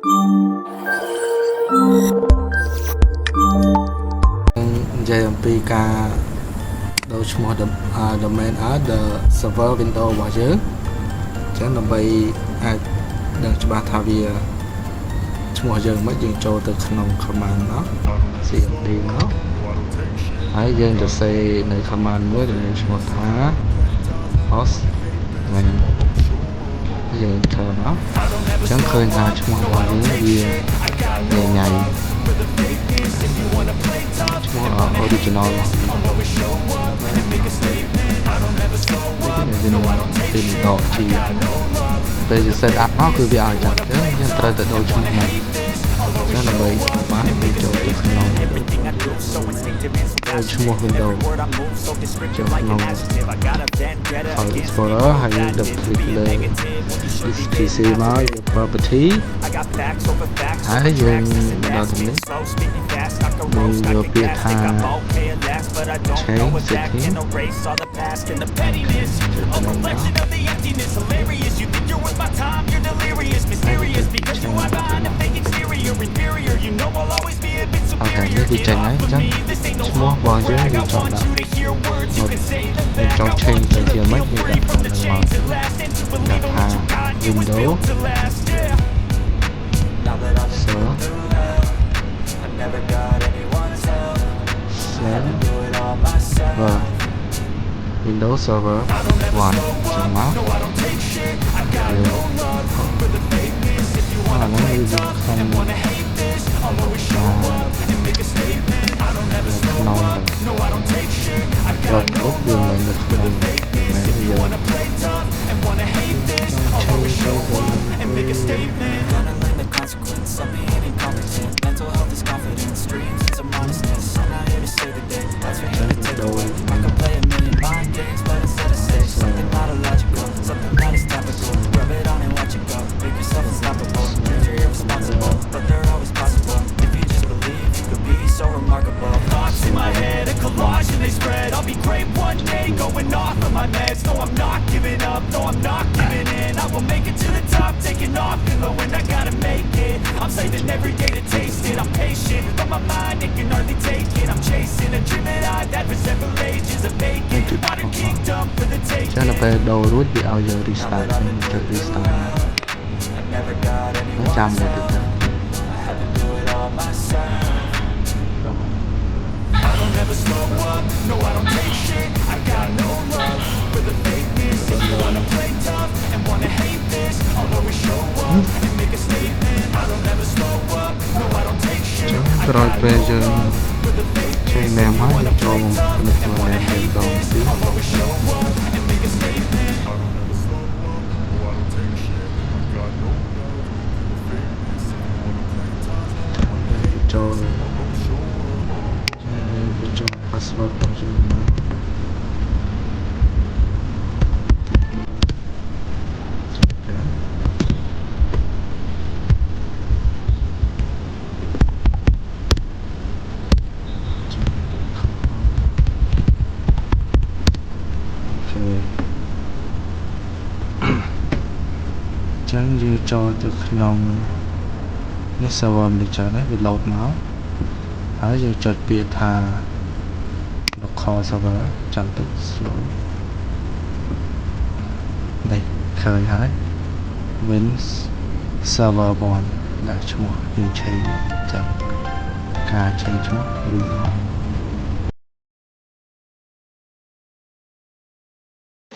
និយាយអំពីការដូរឈ្មោះ domain the server window របស់យើងអញ្ចឹងដើម្បីអាចដឹងច្បាស់ថាវាឈ្មោះយើងមិនយើងចូលទៅក្នុង command នោះ cmd នោះហើយយើងទៅសេនៅ command មួយដែលមានឈ្មោះថា host ហើយយើង enter នោះអញ្ចឹងឃើញថាឈ្មោះរបស់យើងវាញ៉ៃឈ្មោះ original ពីដកជីពេលយើង set up មកគឺវាឲ្យចឹងយើងត្រូវទៅដូរឈ្មោះមកចឹងដើម្បីបានវាចូលទៅក្នុងឈ្មោះ window ចូលក្នុង file explorer ហើយយើងដឹក click លើ PC មក property ហើយយើងដល់ទីនេះយើងយកពាក្យថា change setting អូខេនេះគឺចេញហើយអញ្ចឹងឈ្មោះរបស់យើងវាចង់ដាក់មកចង់ change ទៅជាមិនវាដាក់ក្នុងហ្នឹងមកដាក់ថា window so Windows Server 1 ចឹងមកអានេះគឺក្នុងក្នុងរកយើងនៅក្នុងមែនយើង Mental health is confidence, dreams, and some honestness. I'm not here to save the day, that's for him to take away. I can play a million mind games, but instead I say something not illogical, something that is topical. Rub it on and watch it go, make yourself unstoppable. Dreams are irresponsible, but they're always possible. If you just believe, you could be so remarkable. Thoughts in my head, a collage and they spread. I'll be great one day, going off of my meds. No, I'm not giving up, no, I'm not giving in. I will make it to the top, taking off, glowing, I gotta make it. I'm saving every day to taste it. I'm patient, but my mind, it can hardly take it. I'm chasing a dream that I've had for several ages of making. Modern kingdom for the taking. ចឹងទៅពេលដូររួចវាឲ្យយើង restart ទៅ restart ចាំមួយទៀតទៅ I don't ever slow up, no I don't take shit. I got no love for the fakeness. If you wanna play tough and wanna hate this, I'll always show up and make a statement. I don't ever slow up, no I don't take shit. ក្រោយពេលយើងចេញនាមហើយចូលនៅក្នុងនាមយើងដងទីចូល password របស់យើងចឹងយើងចូលទៅក្នុងនេះ server manager នេះវា load មកហើយយើងចុចពាក្យថា local server ចាំតិច slow នេះឃើញហើយ win server 1ដាក់ឈ្មោះយើងឆេងចឹងការឆេងឈ្មោះឬ